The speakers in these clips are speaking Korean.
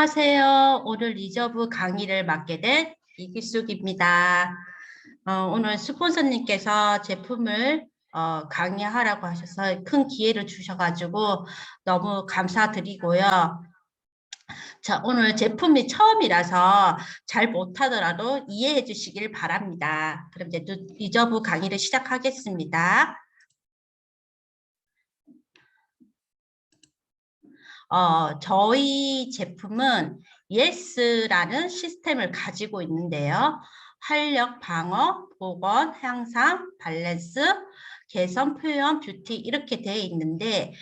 안녕하세요. 오늘 리저브 강의를 맡게 된 이기숙입니다. 오늘 스폰서님께서 제품을 강의하라고 하셔서 큰 기회를 주셔가지고 너무 감사드리고요. 자, 오늘 제품이 처음이라서 잘 못하더라도 이해해 주시길 바랍니다. 그럼 이제 리저브 강의를 시작하겠습니다. 저희 제품은 YES라는 시스템을 가지고 있는데요. 활력, 방어, 보건, 향상, 밸런스, 개선, 표현, 뷰티 이렇게 되어 있는데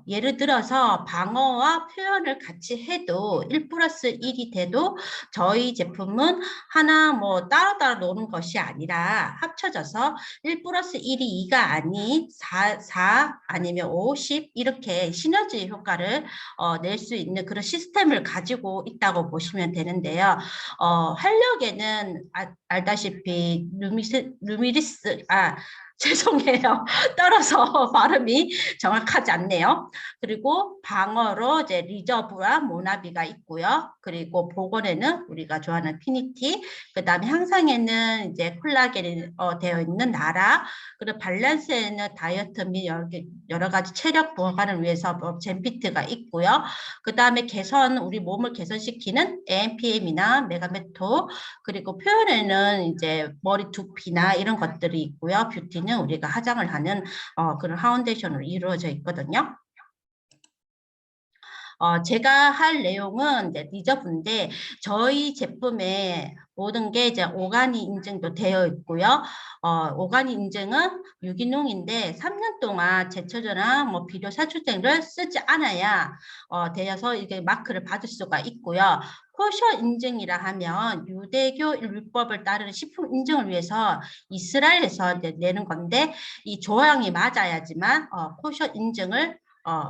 예를 들어서 방어와 표현을 같이 해도 1 플러스 1이 돼도 저희 제품은 하나 뭐 따로따로 노는 것이 아니라 합쳐져서 1 플러스 1이 2가 아닌 4 아니면 5, 10 이렇게 시너지 효과를 낼 수 있는 그런 시스템을 가지고 있다고 보시면 되는데요. 활력에는 알다시피 루미리스, 죄송해요. 떨어서 발음이 정확하지 않네요. 그리고 방어로 이제 리저브와 모나비가 있고요. 그리고 보건에는 우리가 좋아하는 피니티, 그 다음에 향상에는 이제 콜라겐이 되어 있는 나라, 그리고 밸런스에는 다이어트 및 여러 가지 체력 보강을 위해서 뭐 젠피트가 있고요. 그 다음에 개선, 우리 몸을 개선시키는 AMPM이나 메가메토, 그리고 표현에는 이제 머리 두피나 이런 것들이 있고요. 뷰티는 우리가 화장을 하는 그런 파운데이션으로 이루어져 있거든요. 제가 할 내용은 이제 리저브인데 저희 제품에 모든 게 이제 오가닉 인증도 되어 있고요. 오가닉 인증은 유기농인데 3년 동안 제초제나 뭐 비료 살충제를 쓰지 않아야 되어서 이게 마크를 받을 수가 있고요. 코셔 인증이라 하면 유대교 율법을 따르는 식품 인증을 위해서 이스라엘에서 이제 내는 건데 이 조항이 맞아야지만 코셔 인증을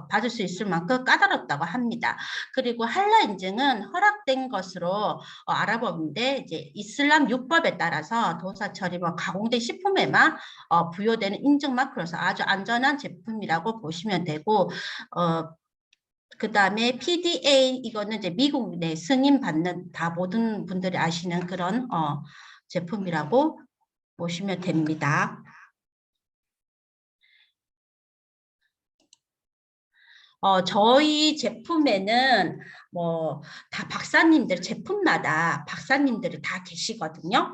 받을 수 있을 만큼 까다롭다고 합니다. 그리고 할라 인증은 허락된 것으로 알아보는데 이제 이슬람 율법에 따라서 도사 처리 뭐 가공된 식품에만 부여되는 인증 마크로서 아주 안전한 제품이라고 보시면 되고 그 다음에 PDA 이거는 이제 미국 내 승인 받는 다 모든 분들이 아시는 그런 제품이라고 보시면 됩니다. 저희 제품에는 뭐 다 박사님들 제품마다 박사님들이 다 계시거든요.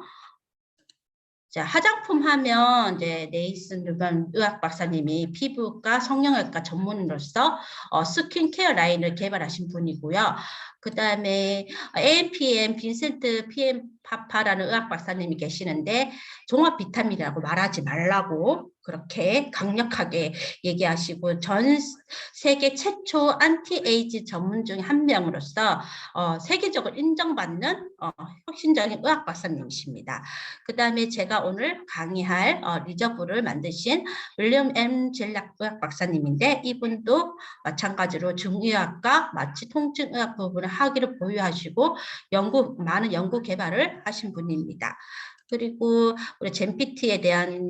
자, 화장품 하면 이제 네이슨 르반 의학 박사님이 피부과 성형외과 전문의로서 스킨케어 라인을 개발하신 분이고요. 그 다음에 AMPM 빈센트 PM 파파라는 의학 박사님이 계시는데 종합 비타민이라고 말하지 말라고 그렇게 강력하게 얘기하시고 전 세계 최초 안티에이지 전문 중에 한 명으로서 세계적으로 인정받는 혁신적인 의학 박사님이십니다. 그 다음에 제가 오늘 강의할 리저브를 만드신 윌리엄 M. 젤락 의학 박사님인데 이분도 마찬가지로 중의학과 마취 통증의학 부분을 학위를 보유하시고 많은 연구 개발을 하신 분입니다. 그리고 우리 젠피티에 대한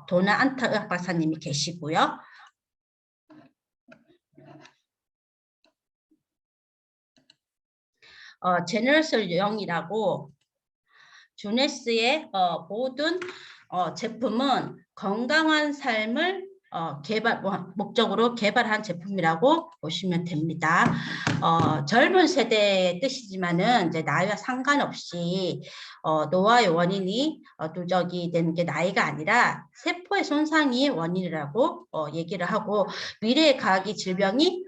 도나 안타 의학 박사님이 계시고요. 제너럴 영이라고 주네스의 모든 제품은 건강한 삶을 목적으로 개발한 제품이라고 보시면 됩니다. 젊은 세대의 뜻이지만은 이제 나이와 상관없이 노화의 원인이 누적이 되는 게 나이가 아니라 세포의 손상이 원인이라고 얘기를 하고 미래의 과학이 질병이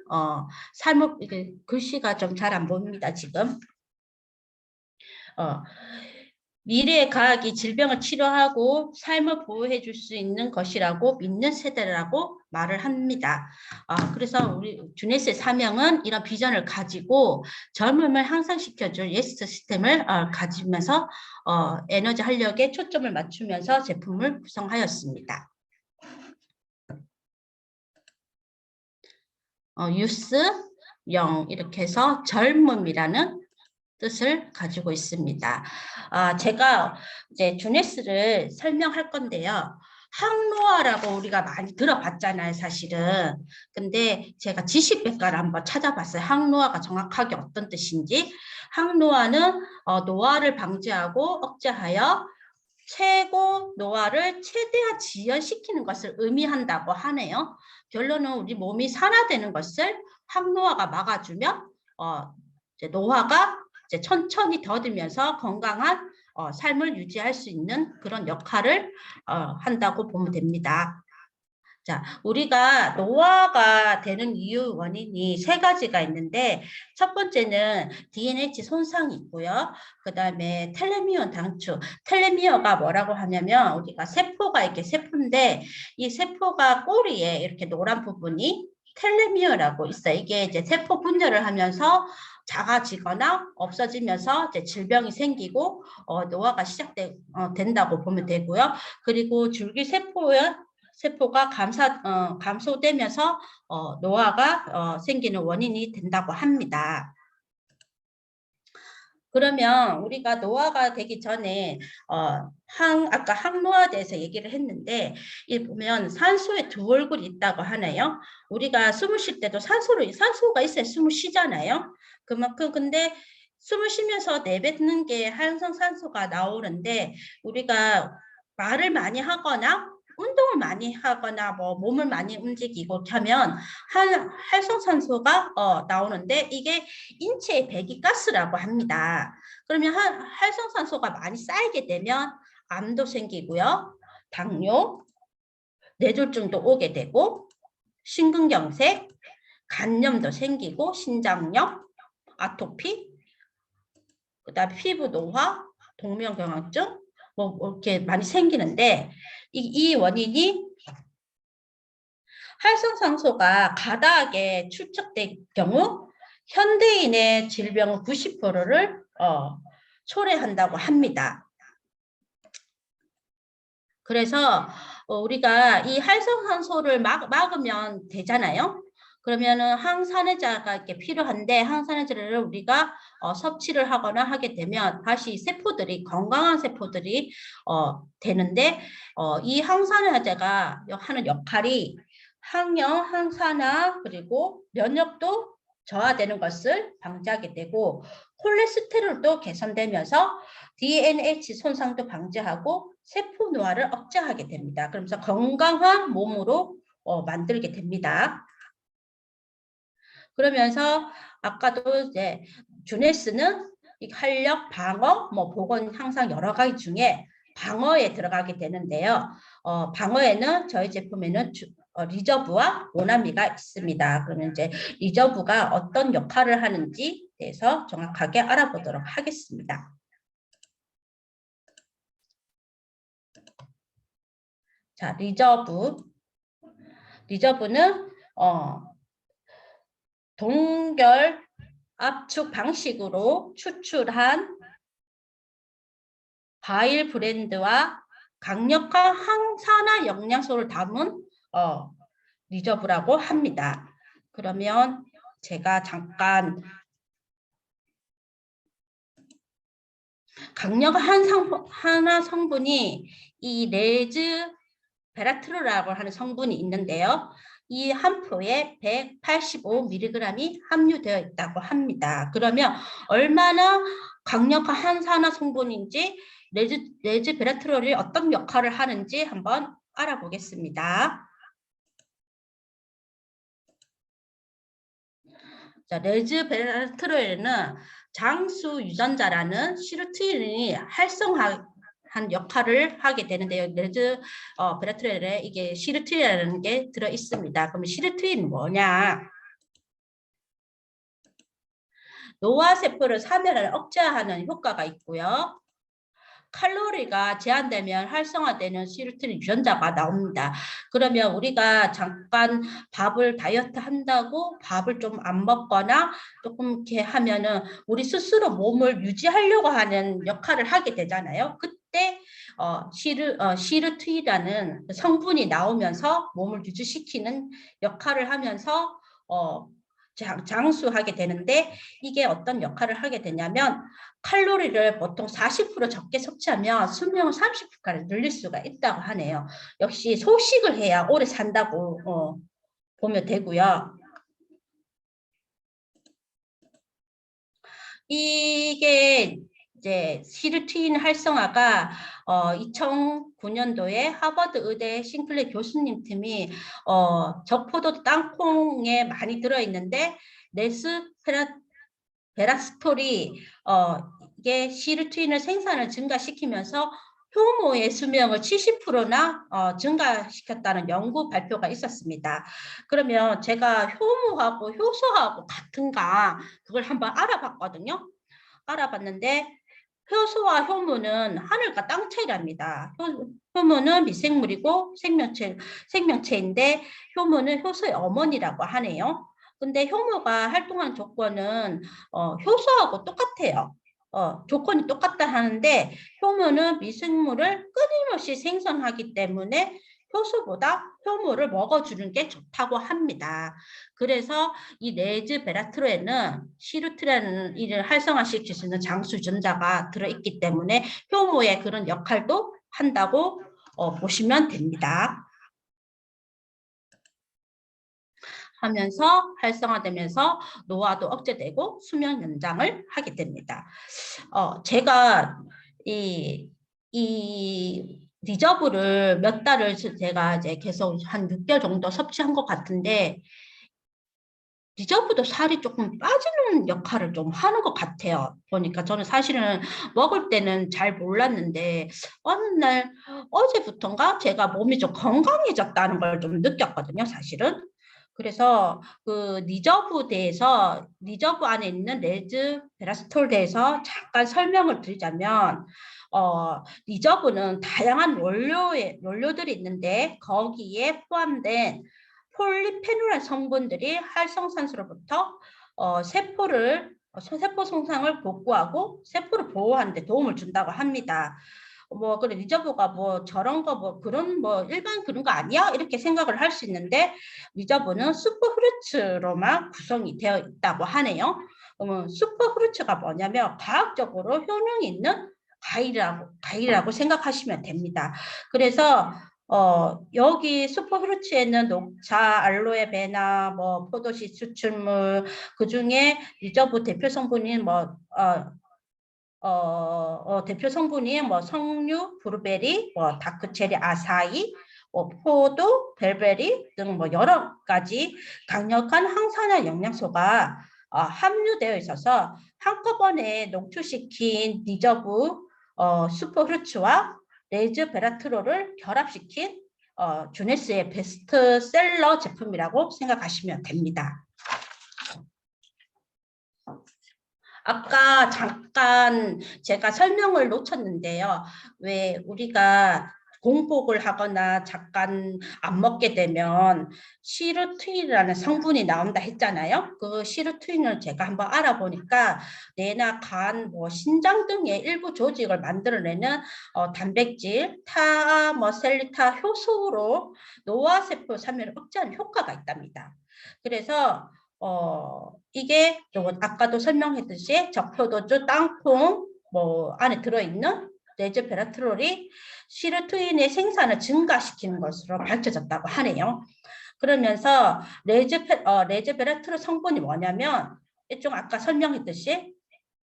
삶을 이게 글씨가 좀 잘 안 보입니다 지금. 미래의 과학이 질병을 치료하고 삶을 보호해 줄 수 있는 것이라고 믿는 세대라고 말을 합니다. 그래서 우리 주네스의 사명은 이런 비전을 가지고 젊음을 향상시켜줄 예스 시스템을 가지면서 에너지 활력에 초점을 맞추면서 제품을 구성하였습니다. 유스, 영 이렇게 해서 젊음이라는 뜻을 가지고 있습니다. 제가 이제 주네스를 설명할 건데요. 항노화라고 우리가 많이 들어봤잖아요, 사실은. 근데 제가 지식백과를 한번 찾아봤어요. 항노화가 정확하게 어떤 뜻인지. 항노화는 노화를 방지하고 억제하여 최고 노화를 최대한 지연시키는 것을 의미한다고 하네요. 결론은 우리 몸이 산화되는 것을 항노화가 막아주면 이제 노화가 이제 천천히 더디면서 건강한 삶을 유지할 수 있는 그런 역할을 한다고 보면 됩니다. 자, 우리가 노화가 되는 이유 원인이 세 가지가 있는데 첫 번째는 DNH 손상이 있고요. 그 다음에 텔레미온 당추. 텔레미어가 뭐라고 하냐면 우리가 세포가 이렇게 세포인데 이 세포가 꼬리에 이렇게 노란 부분이 텔레미어라고 있어요. 이게 이제 세포 분열을 하면서 작아지거나 없어지면서 이제 질병이 생기고 노화가 된다고 보면 되고요. 그리고 줄기세포가 감소되면서 노화가 생기는 원인이 된다고 합니다. 그러면 우리가 노화가 되기 전에 아까 항노화에 대해서 얘기를 했는데 이 보면 산소에 두 얼굴이 있다고 하네요. 우리가 숨을 쉴 때도 산소가 있어야 숨을 쉬잖아요. 그만큼 근데 숨을 쉬면서 내뱉는 게 활성산소가 나오는데 우리가 말을 많이 하거나 운동을 많이 하거나 뭐 몸을 많이 움직이고 하면 활성산소가 나오는데 이게 인체의 배기가스라고 합니다. 그러면 활성산소가 많이 쌓이게 되면 암도 생기고요. 당뇨, 뇌졸중도 오게 되고 심근경색, 간염도 생기고 신장염, 아토피, 그다음에 피부 노화, 동명경화증 뭐 이렇게 많이 생기는데 이 원인이 활성산소가 과다하게 축적될 경우 현대인의 질병 90%를 초래한다고 합니다. 그래서 우리가 이 활성산소를 막으면 되잖아요. 그러면은 항산화제가 이렇게 필요한데 항산화제를 우리가 섭취를 하거나 하게 되면 다시 세포들이 건강한 세포들이 되는데 이 항산화제가 하는 역할이 항염, 항산화 그리고 면역도 저하되는 것을 방지하게 되고 콜레스테롤도 개선되면서 DNH 손상도 방지하고 세포 노화를 억제하게 됩니다. 그러면서 건강한 몸으로 만들게 됩니다. 그러면서 아까도 이제 주네스는 활력, 방어, 보건 향상 여러 가지 중에 방어에 들어가게 되는데요. 방어에는 저희 제품에는 리저브와 모나미가 있습니다. 그러면 이제 리저브가 어떤 역할을 하는지 대해서 정확하게 알아보도록 하겠습니다. 자, 리저브는 동결 압축 방식으로 추출한 과일 브랜드와 강력한 항산화 영양소를 담은 리저브라고 합니다. 그러면 제가 잠깐 강력한 항산화 성분이 이 레즈베라트르라고 하는 성분이 있는데요. 이 한 포에 185mg이 함유되어 있다고 합니다. 그러면 얼마나 강력한 항산화 성분인지 레즈베라트롤이 어떤 역할을 하는지 한번 알아보겠습니다. 자, 레즈베라트롤에는 장수 유전자라는 시르트린이 활성화한 역할을 하게 되는데요. 레즈베라트롤에 이게 시르트린이라는 게 들어 있습니다. 그럼 시르트린은 뭐냐? 노화세포를 사멸을 억제하는 효과가 있고요. 칼로리가 제한되면 활성화되는 시르트린 유전자가 나옵니다. 그러면 우리가 잠깐 밥을 다이어트 한다고 밥을 좀 안 먹거나 조금 이렇게 하면은 우리 스스로 몸을 유지하려고 하는 역할을 하게 되잖아요. 그때 시르트이라는 성분이 나오면서 몸을 유지시키는 역할을 하면서 장수하게 되는데 이게 어떤 역할을 하게 되냐면 칼로리를 보통 40% 적게 섭취하면 수명을 30%까지 늘릴 수가 있다고 하네요. 역시 소식을 해야 오래 산다고 보면 되고요. 이게 이제 시르트인 활성화가 2009년도에 하버드 의대 싱클레 교수님 팀이 적포도 땅콩에 많이 들어있는데 베라스톨이 이게 시르트인을 생산을 증가시키면서 효모의 수명을 70%나 증가시켰다는 연구 발표가 있었습니다. 그러면 제가 효모하고 효소하고 같은가 그걸 한번 알아봤거든요. 알아봤는데 효소와 효모는 하늘과 땅 차이랍니다. 효모는 미생물이고 생명체인데 효모는 효소의 어머니라고 하네요. 근데 효모가 활동한 조건은 효소하고 똑같아요. 조건이 똑같다 하는데 효모는 미생물을 끊임없이 생성하기 때문에 효소보다 효모를 먹어주는 게 좋다고 합니다. 그래서 이 레즈베라트로에는 시루트라는 일을 활성화시킬 수 있는 장수전자가 들어있기 때문에 효모의 그런 역할도 한다고 보시면 됩니다. 하면서 활성화되면서 노화도 억제되고 수명 연장을 하게 됩니다. 제가 이 리저브를 몇 달을 제가 이제 계속 한 6개월 정도 섭취한 것 같은데 리저브도 살이 조금 빠지는 역할을 좀 하는 것 같아요. 보니까 저는 사실은 먹을 때는 잘 몰랐는데 어느 날 어제부터인가 제가 몸이 좀 건강해졌다는 걸 좀 느꼈거든요, 사실은. 그래서 그 리저브 안에 있는 레즈베라스톨에 대해서 잠깐 설명을 드리자면 리저브는 다양한 원료들이 있는데 거기에 포함된 폴리페놀 성분들이 활성산소로부터 세포 손상을 복구하고 세포를 보호하는 데 도움을 준다고 합니다. 그래 리저브가 저런 거 그런 일반 그런 거 아니야? 이렇게 생각을 할 수 있는데 리저브는 슈퍼후르츠로만 구성이 되어 있다고 하네요. 슈퍼후르츠가 뭐냐면 과학적으로 효능이 있는 과일이라고 생각하시면 됩니다. 그래서 여기 슈퍼후르츠에는 녹차, 알로에베나, 포도씨 추출물, 그 중에 리저브 대표 성분인 대표 성분이 석류, 브루베리, 다크체리, 아사이, 포도, 벨베리 등 여러 가지 강력한 항산화 영양소가 함유되어 있어서 한꺼번에 농축시킨 리저브 슈퍼후르츠와 레즈베라트로를 결합시킨 주네스의 베스트셀러 제품이라고 생각하시면 됩니다. 아까 잠깐 제가 설명을 놓쳤는데요. 왜 우리가 공복을 하거나 잠깐 안 먹게 되면 시루트인이라는 성분이 나온다 했잖아요. 그 시루트인을 제가 한번 알아보니까 뇌나 간, 신장 등의 일부 조직을 만들어내는 단백질, 타, 셀리타 효소로 노화세포 참여를 억제하는 효과가 있답니다. 그래서 이게 아까도 설명했듯이 적표도주, 땅콩 안에 들어있는 레즈베라트롤이 시루트인의 생산을 증가시키는 것으로 밝혀졌다고 하네요. 그러면서 레즈베라트롤 성분이 뭐냐면 일종 아까 설명했듯이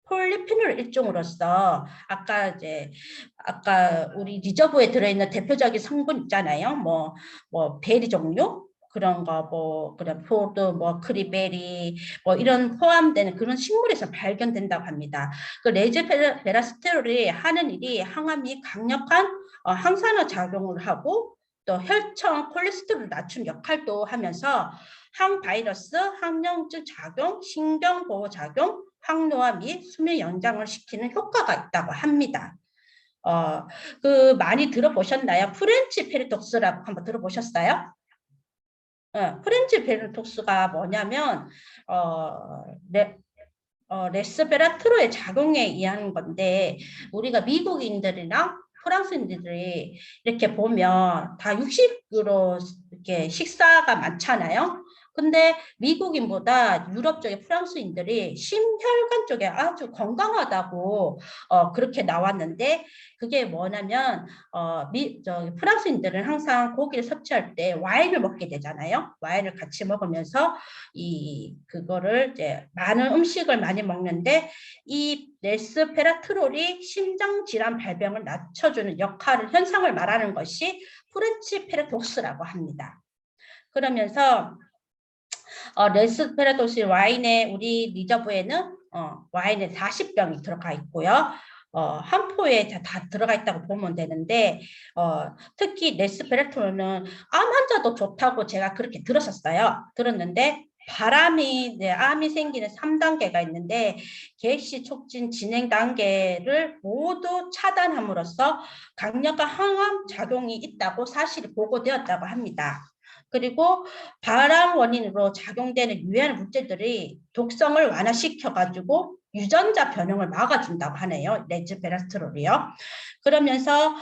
폴리페놀 일종으로서 아까 우리 리저브에 들어있는 대표적인 성분 있잖아요. 베리 종류 그런 거 그런 포도 크리베리 이런 포함되는 그런 식물에서 발견된다고 합니다. 그 레즈베라스테롤이 하는 일이 항암이 강력한 항산화 작용을 하고 또 혈청 콜레스테롤을 낮춘 역할도 하면서 항바이러스, 항염증 작용, 신경보호 작용, 항노화 및 수명 연장을 시키는 효과가 있다고 합니다. 많이 들어보셨나요? 프렌치 페리톡스라고 한번 들어보셨어요? 프렌치 페리톡스가 뭐냐면 레스베라트로의 작용에 의한 건데 우리가 미국인들이랑 프랑스인들이 이렇게 보면 다 육식으로 이렇게 식사가 많잖아요. 근데 미국인보다 유럽 쪽의 프랑스인들이 심혈관 쪽에 아주 건강하다고 그렇게 나왔는데 그게 뭐냐면 프랑스인들은 항상 고기를 섭취할 때 와인을 먹게 되잖아요. 와인을 같이 먹으면서 그거를 이제 많은 음식을 많이 먹는데 이 레스페라트롤이 심장 질환 발병을 낮춰주는 현상을 말하는 것이 프렌치 페라독스라고 합니다. 그러면서 레스페라도시 와인에 우리 리저브에는 와인에 40병이 들어가 있고요. 한 포에 다 들어가 있다고 보면 되는데 특히 레스페라토르는 암 환자도 좋다고 제가 그렇게 들었는데 암이 생기는 3단계가 있는데 개시 촉진 진행 단계를 모두 차단함으로써 강력한 항암 작용이 있다고 사실이 보고되었다고 합니다. 그리고 발암 원인으로 작용되는 유해한 물질들이 독성을 완화시켜가지고 유전자 변형을 막아준다고 하네요. 레즈베라스트롤이요. 그러면서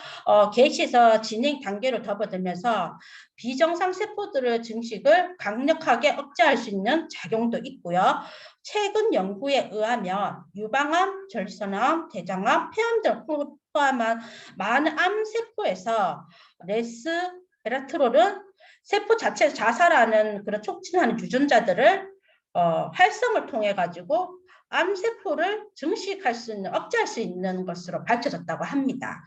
개시에서 진행 단계로 접어들면서 비정상 세포들의 증식을 강력하게 억제할 수 있는 작용도 있고요. 최근 연구에 의하면 유방암, 절선암, 대장암, 폐암 등을 포함한 많은 암세포에서 레스베라트롤은 세포 자체에서 자살하는 그런 촉진하는 유전자들을 활성을 통해 가지고 암세포를 증식할 수 있는, 억제할 수 있는 것으로 밝혀졌다고 합니다.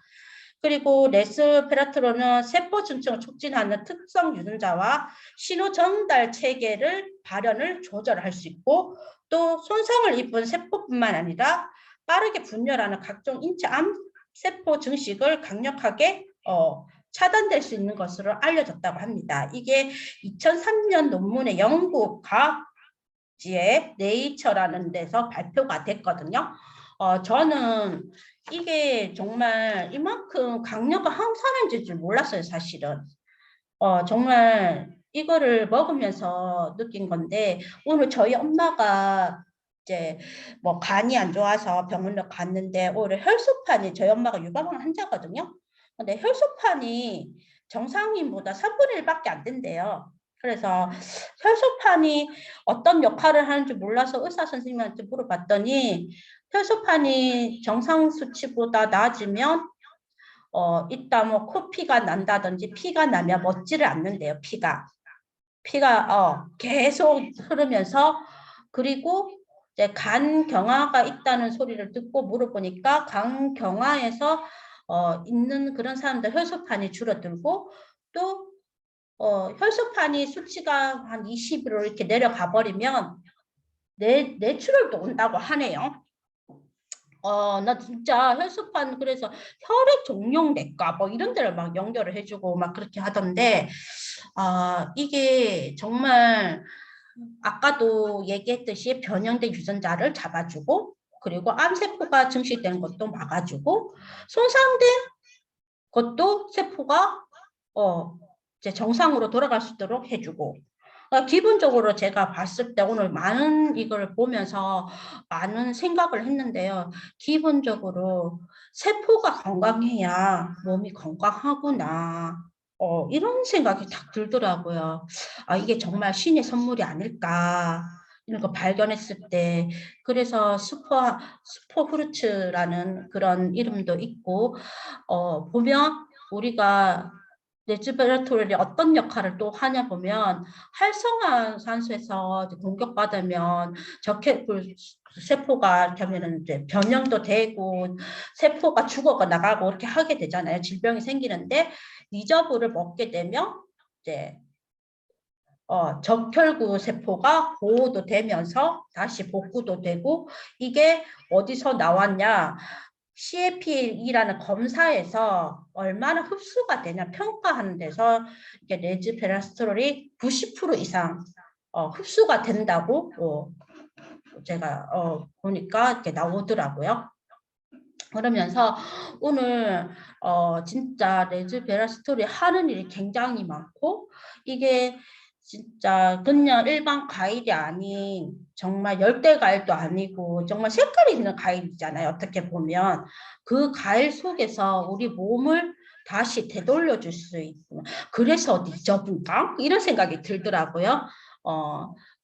그리고 레스페라트로는 세포 증층을 촉진하는 특성 유전자와 신호 전달 체계를 발현을 조절할 수 있고 또 손상을 입은 세포뿐만 아니라 빠르게 분열하는 각종 인체 암세포 증식을 강력하게 차단될 수 있는 것으로 알려졌다고 합니다. 이게 2003년 논문의 영국 과학지에 네이처라는 데서 발표가 됐거든요. 저는 이게 정말 이만큼 강력한 항산화제인 줄 몰랐어요, 사실은. 정말 이거를 먹으면서 느낀 건데 오늘 저희 엄마가 이제 뭐 간이 안 좋아서 병원을 갔는데 오히려 혈소판이 저희 엄마가 유방암 환자거든요. 근데 혈소판이 정상인보다 3분의 1밖에 안 된대요. 그래서 혈소판이 어떤 역할을 하는지 몰라서 의사 선생님한테 물어봤더니 혈소판이 정상 수치보다 낮으면 이따 뭐 코피가 난다든지 피가 나면 먹지를 않는데요. 피가 계속 흐르면서 그리고 이제 간경화가 있다는 소리를 듣고 물어보니까 간경화에서 있는 그런 사람들 혈소판이 줄어들고 또 혈소판이 수치가 한 20으로 이렇게 내려가 버리면 뇌출혈도 온다고 하네요. 나 진짜 혈소판 그래서 혈액 종용내과 뭐 이런 데를 막 연결을 해주고 막 그렇게 하던데 이게 정말 아까도 얘기했듯이 변형된 유전자를 잡아주고 그리고 암세포가 증식되는 것도 막아주고 손상된 것도 세포가 이제 정상으로 돌아갈 수 있도록 해주고 기본적으로 제가 봤을 때 오늘 많은 이걸 보면서 많은 생각을 했는데요. 기본적으로 세포가 건강해야 몸이 건강하구나. 이런 생각이 딱 들더라고요. 이게 정말 신의 선물이 아닐까. 이런 거 발견했을 때. 그래서 스포후르츠라는 그런 이름도 있고, 보면 우리가 레즈베라토르이 어떤 역할을 또 하냐 보면 활성화산소에서 공격받으면 세포가 이렇게 하면은 이제 변형도 되고 세포가 죽어가 나가고 이렇게 하게 되잖아요. 질병이 생기는데 리저브를 먹게 되면 이제 적혈구 세포가 보호도 되면서 다시 복구도 되고 이게 어디서 나왔냐? CAP이라는 검사에서 얼마나 흡수가 되냐 평가하는 데서 이게 레즈페라스트롤이 90% 이상 흡수가 된다고 제가 보니까 이렇게 나오더라고요. 그러면서 오늘 진짜 레즈베라스톨이 하는 일이 굉장히 많고 이게 진짜 그냥 일반 과일이 아닌 정말 열대 과일도 아니고 정말 색깔이 있는 과일이잖아요. 어떻게 보면 그 과일 속에서 우리 몸을 다시 되돌려 줄 수 있고 그래서 리저브인가 이런 생각이 들더라고요.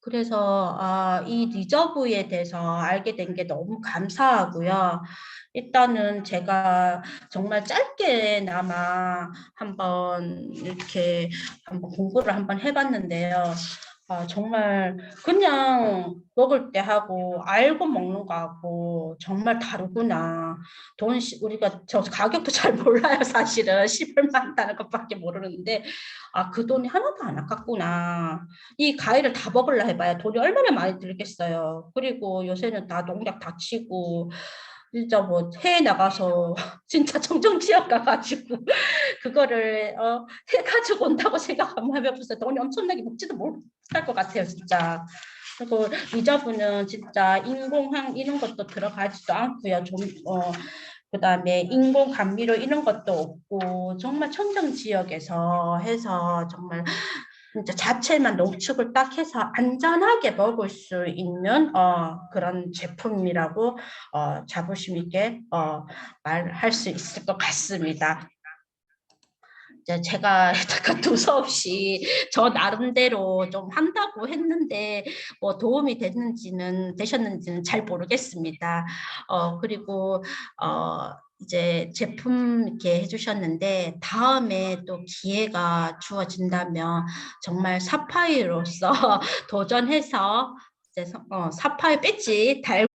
그래서 이 리저브에 대해서 알게 된 게 너무 감사하고요. 일단은 제가 정말 짧게나마 한번 이렇게 한번 공부를 한번 해봤는데요. 정말 그냥 먹을 때 하고 알고 먹는 거하고 정말 다르구나. 우리가 저 가격도 잘 몰라요, 사실은. 10얼마 한다는 것밖에 모르는데 그 돈이 하나도 안 아깝구나. 이 과일을 다 먹으려 해봐야 돈이 얼마나 많이 들겠어요. 그리고 요새는 다 농약 다 치고 진짜 뭐 해외 나가서 진짜 청정 지역 가가지고 그거를 해가지고 온다고 생각하면 벌써 돈이 엄청나게 먹지도 못할 것 같아요, 진짜. 그리고 리저브는 진짜 인공황 이런 것도 들어가지도 않고요. 그다음에 인공 감미료 이런 것도 없고 정말 청정 지역에서 해서 정말 진짜 자체만 농축을 딱 해서 안전하게 먹을 수 있는 그런 제품이라고 자부심 있게 말할 수 있을 것 같습니다. 이제 제가 약간 두서없이 저 나름대로 좀 한다고 했는데 뭐 도움이 되셨는지는 잘 모르겠습니다. 그리고 이제 제품 이렇게 해주셨는데 다음에 또 기회가 주어진다면 정말 사파이로서 도전해서 이제 사파이 배지 달고